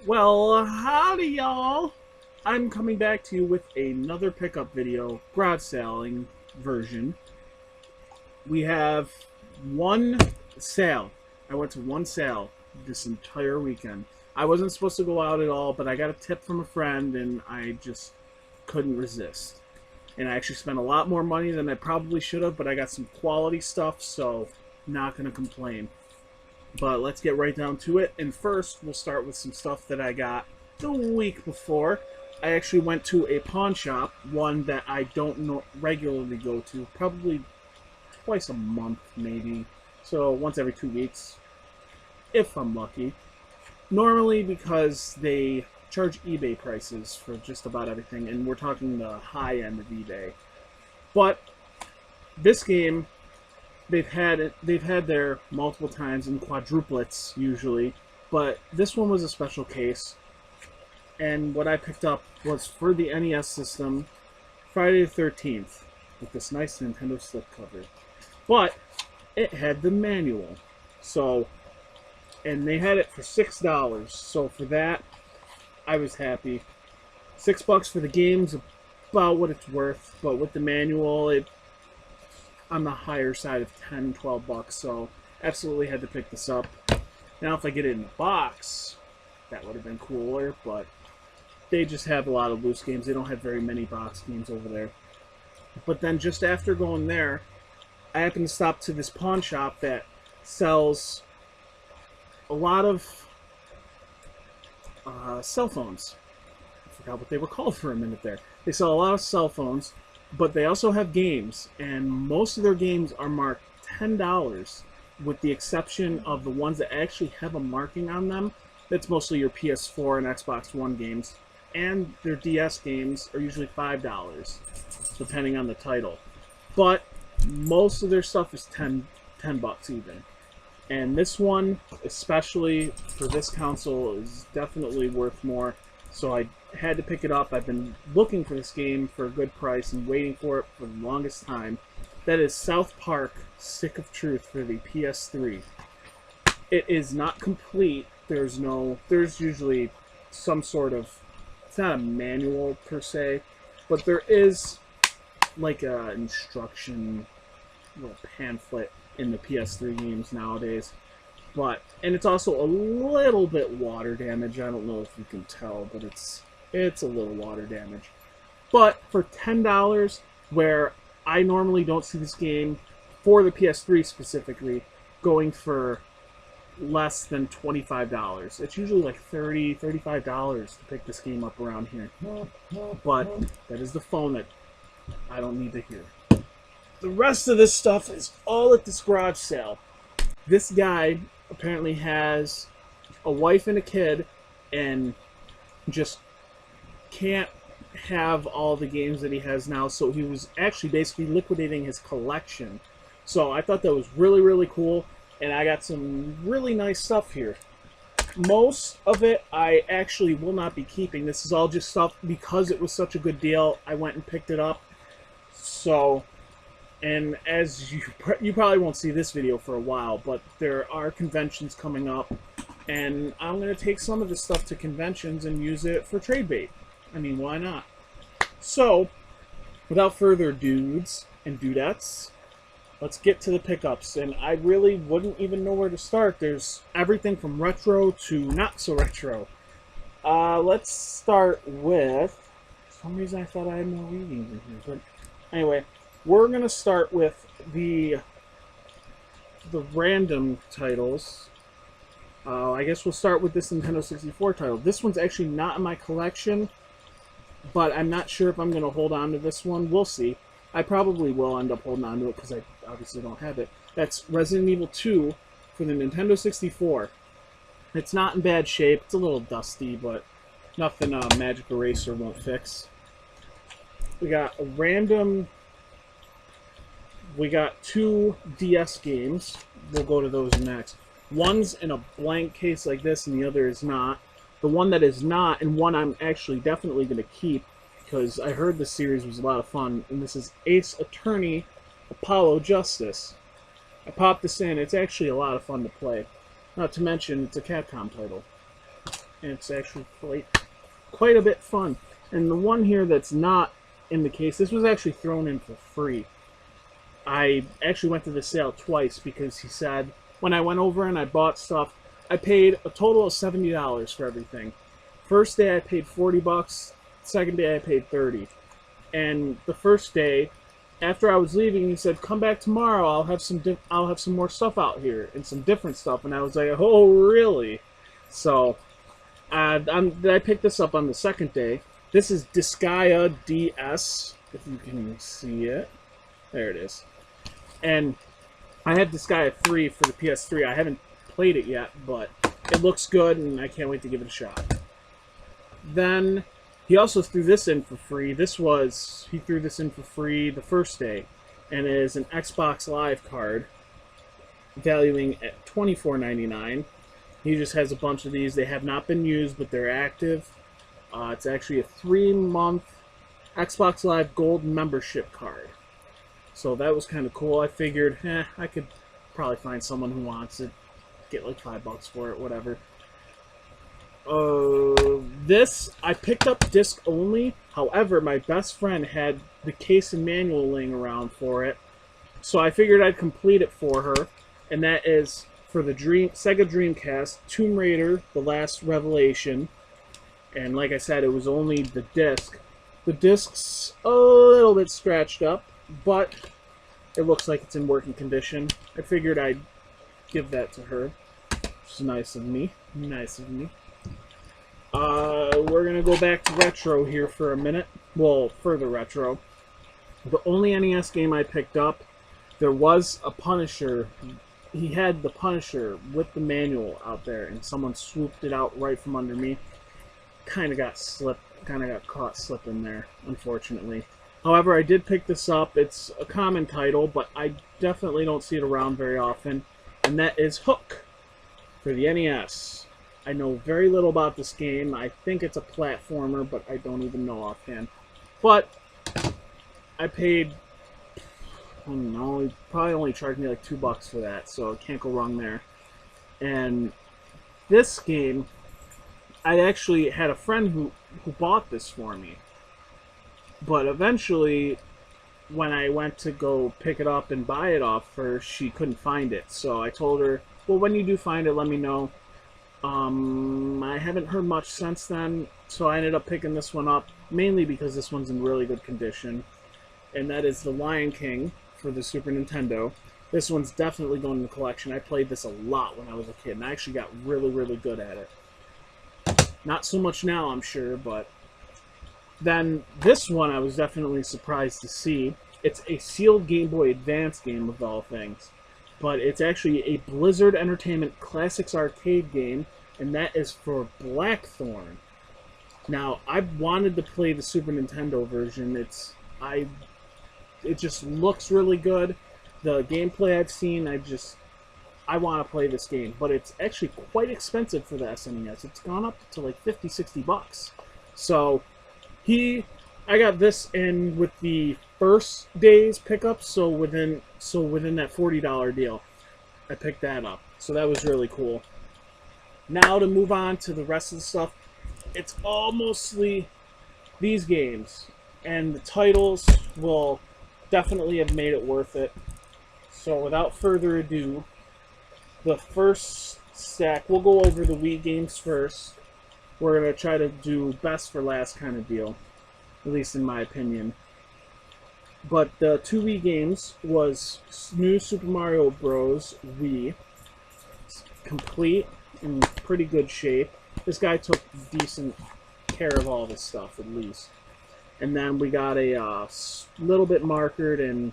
Well, howdy y'all! I'm coming back to you with another pickup video, garage selling version. We have one sale. I went to one sale this entire weekend. I wasn't supposed to go out at all, but I got a tip from a friend and I just couldn't resist. And I actually spent a lot more money than I probably should have, but I got some quality stuff, so not going to complain. But let's get right down to it. And first, we'll start with some stuff that I got the week before. I actually went to a pawn shop, one that I don't regularly go to, probably twice a month maybe. So once every 2 weeks, if I'm lucky. Normally because they charge eBay prices for just about everything, and we're talking the high end of eBay. But this game, they've had there multiple times in quadruplets usually, but this one was a special case. And what I picked up was for the NES system, Friday the 13th, with this nice Nintendo slipcover. But it had the manual, so, and they had it for $6. So for that, I was happy. $6 for the game's about what it's worth, but with the manual, it on the higher side of 10, 12 bucks, so absolutely had to pick this up. Now if I get it in the box, that would have been cooler, but they just have a lot of loose games. They don't have very many box games over there. But then just after going there, I happened to stop to this pawn shop that sells a lot of cell phones. I forgot what they were called for a minute there. They sell a lot of cell phones, but they also have games, and most of their games are marked $10, with the exception of the ones that actually have a marking on them. That's mostly your PS4 and Xbox One games, and their DS games are usually $5, depending on the title. But most of their stuff is 10 bucks even. And this one, especially for this console, is definitely worth more. So I had to pick it up. I've been looking for this game for a good price and waiting for it for the longest time. That is South Park: Stick of Truth for the PS3. It is not complete. There's usually some sort of, it's not a manual per se, but there is like a instruction little pamphlet in the PS3 games nowadays. And it's also a little bit water damage. I don't know if you can tell, but it's a little water damage. But for $10, where I normally don't see this game, for the PS3 specifically, going for less than $25. It's usually like $30, $35 to pick this game up around here. But that is the phone that I don't need to hear. The rest of this stuff is all at this garage sale. This guy apparently has a wife and a kid and just can't have all the games that he has now, so he was actually basically liquidating his collection. So I thought that was really, really cool, and I got some really nice stuff here. Most of it I actually will not be keeping. This is all just stuff because it was such a good deal. I went and picked it up. So, and as you probably won't see this video for a while, but there are conventions coming up, and I'm going to take some of this stuff to conventions and use it for trade bait. I mean, why not? So, without further dudes and dudettes, let's get to the pickups. And I really wouldn't even know where to start. There's everything from retro to not so retro. Let's start with, for some reason I thought I had more readings in here, but anyway, we're going to start with the random titles. I guess we'll start with this Nintendo 64 title. This one's actually not in my collection, but I'm not sure if I'm going to hold on to this one. We'll see. I probably will end up holding on to it because I obviously don't have it. That's Resident Evil 2 for the Nintendo 64. It's not in bad shape. It's a little dusty, but nothing Magic Eraser won't fix. We got a random... We got 2 DS games. We'll go to those next. One's in a blank case like this, and the other is not. The one that is not, and one I'm actually definitely going to keep, because I heard the series was a lot of fun, and this is Ace Attorney Apollo Justice. I popped this in. It's actually a lot of fun to play. Not to mention, it's a Capcom title. and it's actually quite a bit fun. And the one here that's not in the case, this was actually thrown in for free. I actually went to the sale twice because he said when I went over and I bought stuff, I paid a total of $70 for everything. First day I paid $40. Second day I paid $30. And the first day, after I was leaving, he said, "Come back tomorrow. I'll have some more stuff out here and some different stuff." And I was like, "Oh, really?" So I picked this up on the second day. This is Disgaea DS, if you can see it. There it is. And I have Disgaea 3 for the PS3. I haven't played it yet, but it looks good, and I can't wait to give it a shot. Then he also threw this in for free. He threw this in for free the first day, and it is an Xbox Live card, valuing at $24.99. He just has a bunch of these. They have not been used, but they're active. It's actually a 3-month Xbox Live Gold membership card. So that was kind of cool. I figured, I could probably find someone who wants it. Get like $5 for it, whatever. This, I picked up disc only. However, my best friend had the case and manual laying around for it. So I figured I'd complete it for her. And that is for the Sega Dreamcast, Tomb Raider, The Last Revelation. And like I said, it was only the disc. The disc's a little bit scratched up, but it looks like it's in working condition. I figured I'd give that to her. Which is nice of me. Nice of me. We're going to go back to retro here for a minute. Well, further retro. The only NES game I picked up, there was a Punisher. He had the Punisher with the manual out there, and someone swooped it out right from under me. Kind of got caught slipping there, unfortunately. However, I did pick this up. It's a common title, but I definitely don't see it around very often, and that is Hook for the NES. I know very little about this game. I think it's a platformer, but I don't even know offhand. But I paid, I don't know, he probably only charged me like $2 for that, so I can't go wrong there. And this game, I actually had a friend who bought this for me. But eventually, when I went to go pick it up and buy it off her, she couldn't find it. So I told her, well, when you do find it, let me know. I haven't heard much since then, so I ended up picking this one up, mainly because this one's in really good condition. And that is The Lion King for the Super Nintendo. This one's definitely going in the collection. I played this a lot when I was a kid, and I actually got really, really good at it. Not so much now, I'm sure, but then this one I was definitely surprised to see. It's a sealed Game Boy Advance game of all things, but it's actually a Blizzard Entertainment Classics arcade game, and that is for Blackthorn. Now, I wanted to play the Super Nintendo version. It just looks really good. The gameplay I've seen, I want to play this game, but it's actually quite expensive for the SNES. It's gone up to like $50-$60. So I got this in with the first day's pickup, so within that $40 deal, I picked that up. So that was really cool. Now to move on to the rest of the stuff, it's all mostly these games, and the titles will definitely have made it worth it. So without further ado, the first stack, we'll go over the Wii games first. We're going to try to do best for last kind of deal, at least in my opinion. But the 2 Wii games was New Super Mario Bros. Wii. It's complete, in pretty good shape. This guy took decent care of all this stuff, at least. And then we got a little bit markered and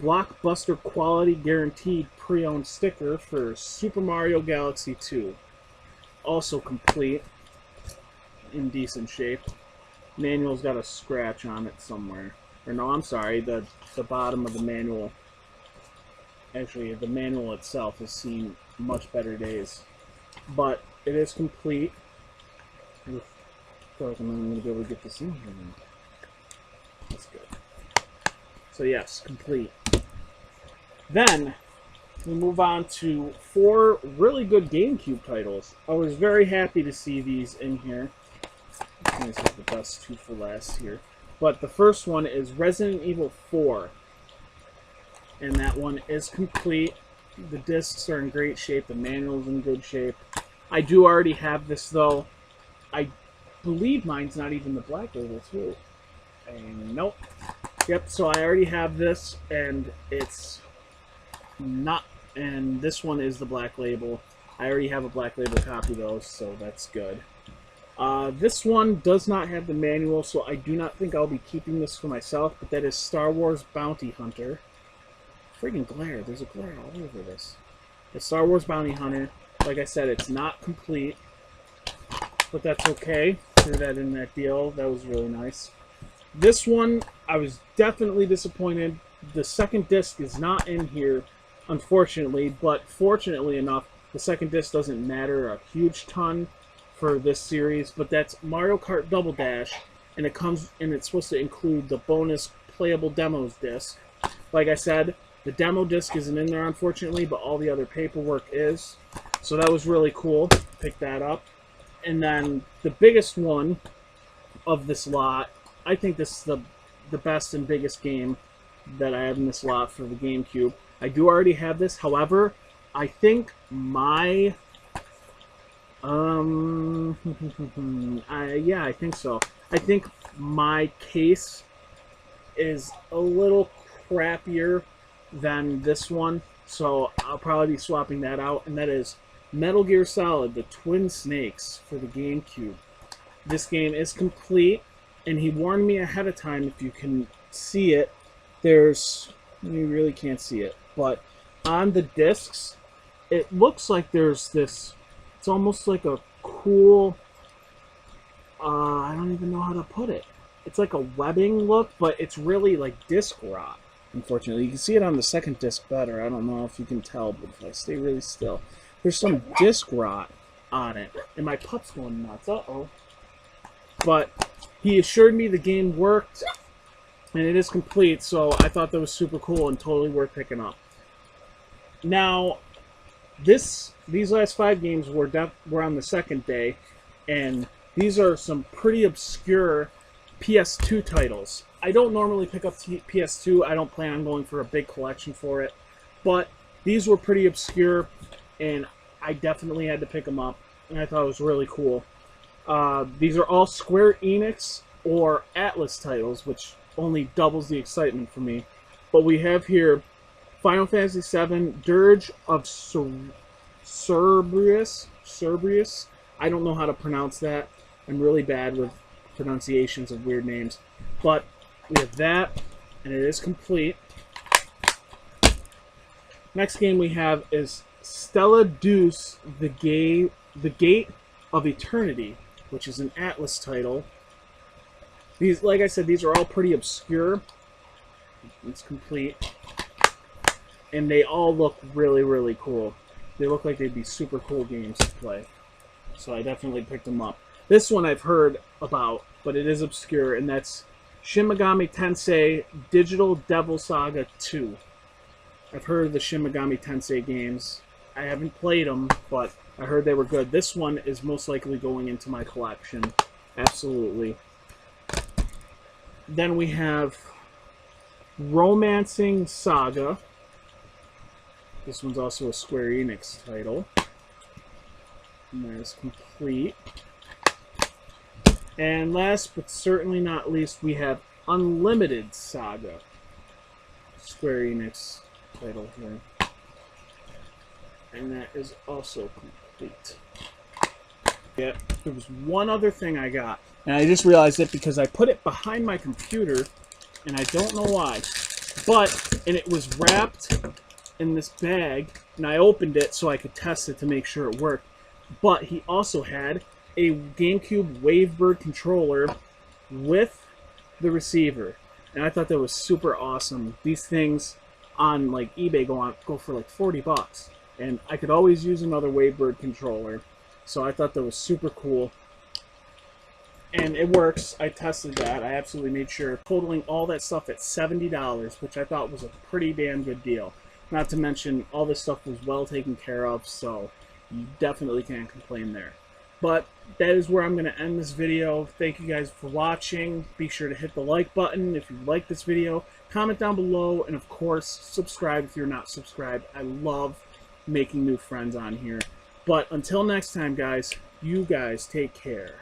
blockbuster quality guaranteed pre-owned sticker for Super Mario Galaxy 2. Also complete, in decent shape. Manual's got a scratch on it somewhere. Or no, I'm sorry, the bottom of the manual. Actually, the manual itself has seen much better days. But it is complete. I feel like I'm not going to be able to get this in here now. That's good. So yes, complete. Then, we move on to 4 really good GameCube titles. I was very happy to see these in here. This is the best 2 for last here. But the first one is Resident Evil 4. And that one is complete. The discs are in great shape. The manual's in good shape. I do already have this, though. I believe mine's not even the black label, too. And nope. Yep, so I already have this, and it's not... And this one is the black label. I already have a black label copy, though, so that's good. This one does not have the manual, so I do not think I'll be keeping this for myself, but that is Star Wars Bounty Hunter. Friggin' glare. There's a glare all over this. The Star Wars Bounty Hunter. Like I said, it's not complete, but that's okay. Threw that in that deal. That was really nice. This one, I was definitely disappointed. The second disc is not in here, unfortunately, but fortunately enough, the second disc doesn't matter a huge ton for this series, but that's Mario Kart Double Dash, and it's supposed to include the bonus playable demos disc. Like I said, the demo disc isn't in there, unfortunately, but all the other paperwork is. So that was really cool. Pick that up. And then the biggest one of this lot, I think this is the best and biggest game that I have in this lot for the GameCube. I do already have this. However, I think my... yeah, I think so. I think my case is a little crappier than this one, so I'll probably be swapping that out, and that is Metal Gear Solid, the Twin Snakes for the GameCube. This game is complete, and he warned me ahead of time. If you can see it, you really can't see it, but on the discs, it looks like there's this, it's almost like a cool, I don't even know how to put it. It's like a webbing look, but it's really like disc rot, unfortunately. You can see it on the second disc better. I don't know if you can tell, but if I stay really still, there's some disc rot on it, and my pup's going nuts. Uh-oh. But he assured me the game worked, and it is complete, so I thought that was super cool and totally worth picking up. Now, these last 5 games were on the second day, and these are some pretty obscure PS2 titles. I don't normally pick up PS2. I don't plan on going for a big collection for it, but these were pretty obscure, and I definitely had to pick them up, and I thought it was really cool. These are all Square Enix or Atlas titles, which only doubles the excitement for me. But we have here Final Fantasy VII, Dirge of Cerberus. I don't know how to pronounce that. I'm really bad with pronunciations of weird names. But we have that, and it is complete. Next game we have is Stella Deuce, the Gate of Eternity, which is an Atlas title. These, like I said, these are all pretty obscure. It's complete. And they all look really, really cool. They look like they'd be super cool games to play. So I definitely picked them up. This one I've heard about, but it is obscure, and that's Shin Megami Tensei Digital Devil Saga 2. I've heard of the Shin Megami Tensei games. I haven't played them, but I heard they were good. This one is most likely going into my collection. Absolutely. Then we have Romancing Saga. This one's also a Square Enix title. And that is complete. And last but certainly not least, we have Unlimited Saga. Square Enix title here. And that is also complete. Yeah, there was one other thing I got. And I just realized it because I put it behind my computer, and I don't know why. And it was wrapped in this bag, and I opened it so I could test it to make sure it worked. But he also had a GameCube Wavebird controller with the receiver, and I thought that was super awesome. These things on like eBay go for like $40, and I could always use another Wavebird controller, so I thought that was super cool. And it works. I tested that. I absolutely made sure, totaling all that stuff at $70, which I thought was a pretty damn good deal. Not to mention, all this stuff was well taken care of, so you definitely can't complain there. But that is where I'm going to end this video. Thank you guys for watching. Be sure to hit the like button if you like this video. Comment down below, and of course, subscribe if you're not subscribed. I love making new friends on here. But until next time, guys, you guys take care.